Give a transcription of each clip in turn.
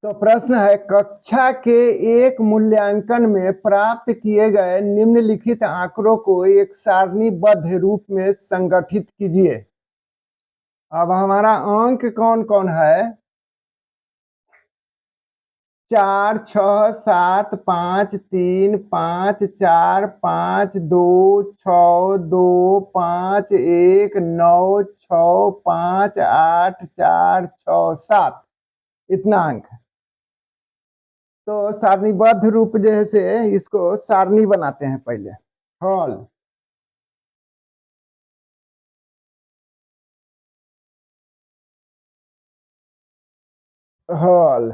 तो प्रश्न है, कक्षा के एक मूल्यांकन में प्राप्त किए गए निम्नलिखित आंकड़ों को एक सारणीबद्ध रूप में संगठित कीजिए। अब हमारा अंक कौन कौन है? 4, 6, 7, 5, 3, 5, 4, 5, 2, 6, 2, 5, 1, 9, 6, 5, 8, 4, 6, 7 इतना अंक है। तो सारणीबद्ध रूप जैसे इसको सारणी बनाते हैं पहले। हॉल हॉल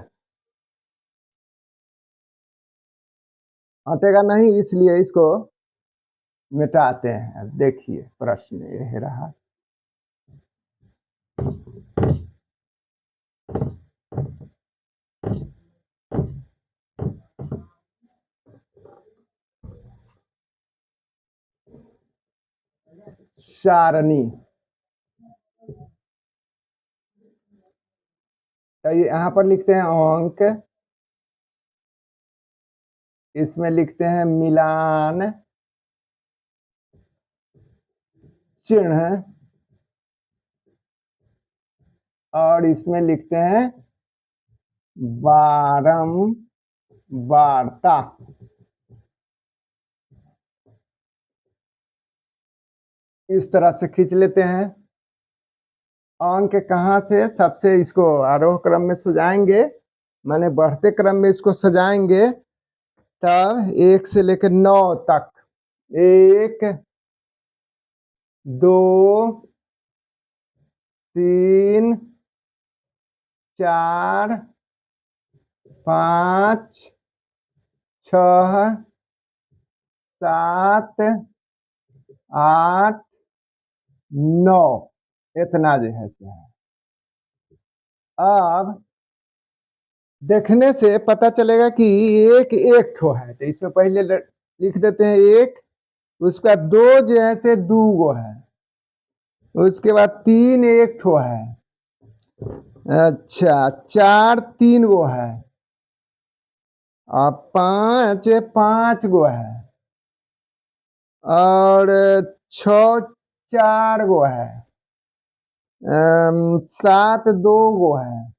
हटेगा नहीं, इसलिए इसको मिटाते हैं। देखिए प्रश्न यह रहा। सारणी यहाँ पर लिखते हैं अंक, इसमें लिखते हैं मिलान चिन्ह, और इसमें लिखते हैं बारंबारता। इस तरह से खींच लेते हैं। अंक कहाँ से? सबसे इसको आरोह क्रम में सजाएंगे, माने बढ़ते क्रम में इसको सजाएंगे, तब 1 से लेकर 9 तक। 1, 2, 3, 4, 5, 6, 7, 8, 9 इतना जो है से है। अब देखने से पता चलेगा कि एक एक ठो है, तो इसमें पहले लिख देते हैं एक, उसका 2 जो है से 2 गो है, उसके बाद 3 एक ठो है, अच्छा 4 3 गो है, और 5 5 गो है, और 6 4 गो है, 7 2 गो है,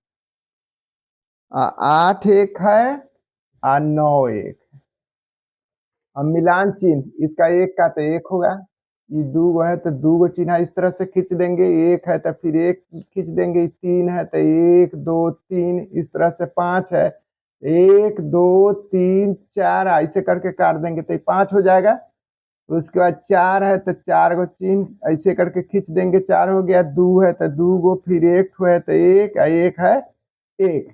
8 एक है, और 9 एक। अब मिलान चिन्ह, इसका एक का तो एक होगा, ये 2 गो है तो 2 गो चिन्ह इस तरह से खींच देंगे, एक है तो फिर एक खींच देंगे, 3 है तो 1 2 3, इस तरह से 5 है 1 2 3 4, ऐसे करके काट देंगे तो 5 हो जाएगा। उसके बाद 4 है तो 4 गो चिन्ह ऐसे करके खींच देंगे, 4 हो गया। 2 है तो 2 गो, फिर 1 है तो 1, 1 है 1।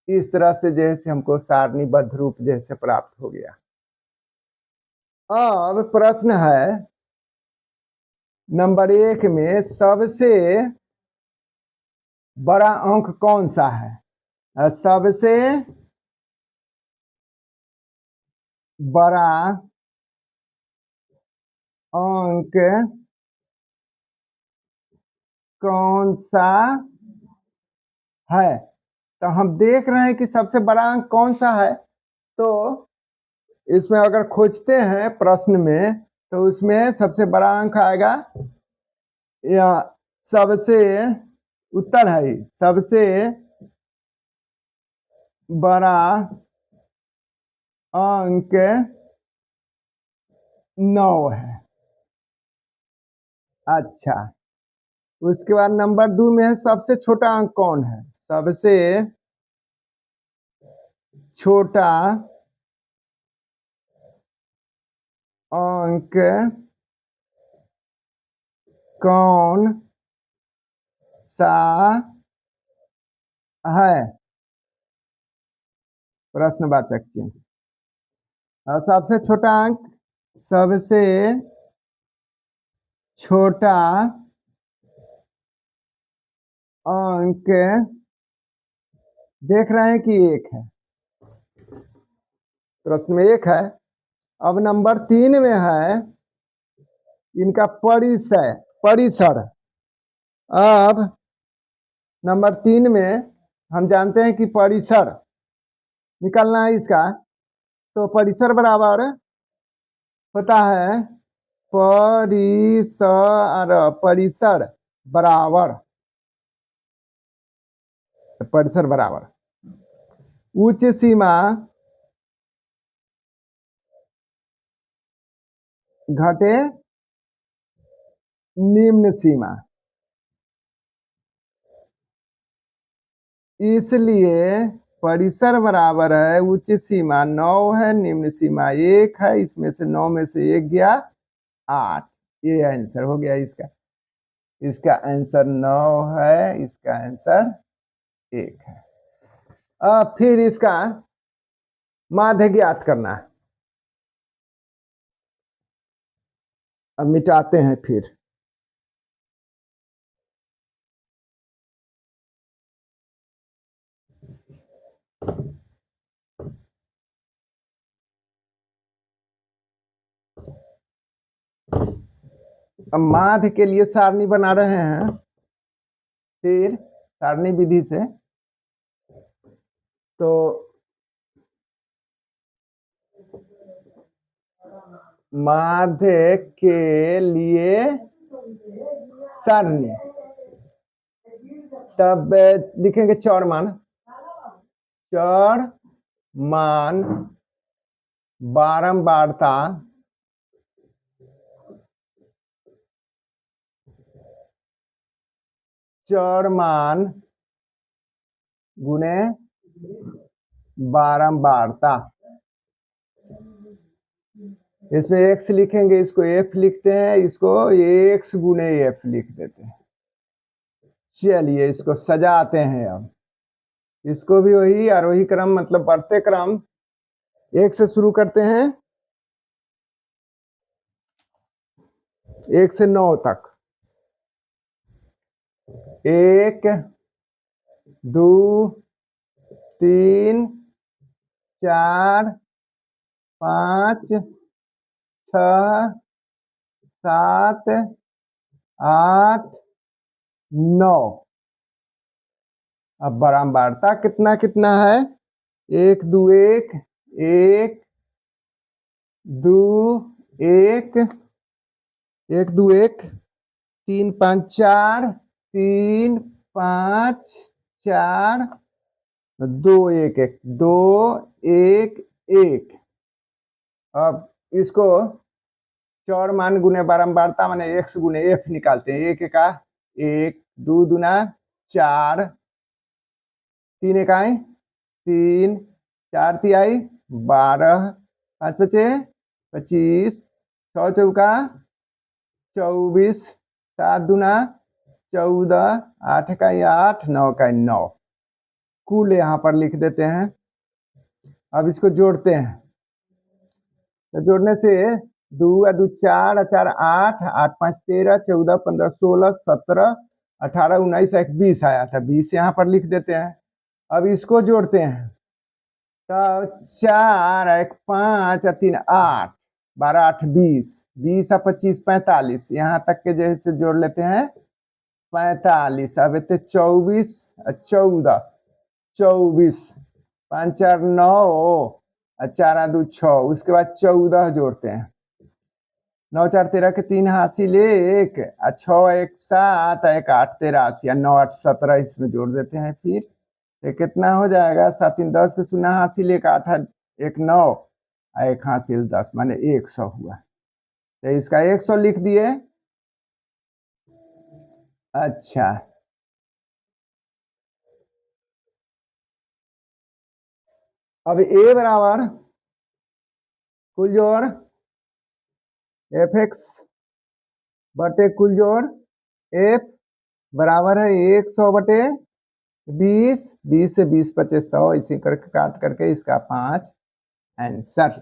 इस तरह से जैसे हमको सारणीबद्ध रूप जैसे प्राप्त हो गया। अब प्रश्न है नंबर 1 में सबसे बड़ा अंक कौन सा है? सबसे बड़ा अंक कौन सा है? तो हम देख रहे हैं कि सबसे बड़ा अंक कौन सा है, तो इसमें अगर खोजते हैं प्रश्न में, तो उसमें सबसे बड़ा अंक आएगा, या सबसे उत्तर है सबसे बड़ा अंक 9 है। अच्छा, उसके बाद नंबर 2 में है सबसे छोटा अंक कौन है? सबसे छोटा अंक कौन सा है? प्रश्नवाचक चिन्ह। और सबसे छोटा अंक, सबसे छोटा अंक देख रहे हैं कि 1 है, प्रश्न में 1 है। अब नंबर 3 में है इनका परिसर। अब नंबर 3 में हम जानते हैं कि परिसर निकालना है इसका। तो परिसर बराबर होता है परिसर बराबर परिसर बराबर उच्च सीमा घटे निम्न सीमा। इसलिए परिसर बराबर है उच्च सीमा 9 है, निम्न सीमा 1 है। इसमें से 9 में से 1 गया 8। ये आंसर हो गया इसका। इसका आंसर 9 है, इसका आंसर 1 है। अब फिर इसका माध्य ज्ञात करना है। अब मिटाते हैं फिर। अब माध्य के लिए सारणी बना रहे हैं फिर सारणी विधि से। तो माध्य के लिए सारणी तब लिखेंगे चौड़मान बारंबारता चौड़मान गुने बारंबारता। इसमें x लिखेंगे, इसको f लिखते हैं, इसको x गुने f लिख देते हैं। चलिए इसको सजाते हैं। अब इसको भी वही आरोही क्रम मतलब बढ़ते क्रम 1 से शुरू करते हैं 1 से 9 तक। 1 2 3 4 5 6 7 8 9। अब बारंबारता कितना कितना है 1 2 1 1 2 1 1 2 1 3 5 4 3 5 4 2 1 1 2 1 1। अब इसको चौड़मान गुने बारंबारता माने x गुने f निकालते हैं। 1 का 1 2 दूना 4 3 इकाई 3 4 तिहाई 12 5 पचे 25 6 चौका 24 7 दूना 14 8 इकाई 8 9 इकाई 9 कुल यहाँ पर लिख देते हैं। अब इसको जोड़ते हैं। तो जोड़ने से 2 2 4 4 8 8 5 13 14 15 16 17 18 19 20 आया था। 20 यहाँ पर लिख देते हैं। अब इसको जोड़ते हैं। तो 4 1 5 3 8 12 8 20 20 25 45 यहाँ तक के जैसे जोड़ लेते हैं 45। अब इतने 24 14 24 5 4 9 4 2 6। उसके बाद 14 जोड़ते हैं। 9 4 13 के 3 हासिल 1 6 1 7 1 8 13 या 9 8 17 इसमें जोड़ देते हैं। फिर ये कितना हो जाएगा 7 3 10 के 0 हासिल 1 8 1 9 1 हासिल 10 माने 100 हुआ। तो इसका 100 लिख दिए। अच्छा अब a बराबर कुल जोड़ fx बटे कुल जोड़ f बराबर है 100 बटे 20 20 से 20 25 100 इसी करके काट करके इसका 5 आंसर।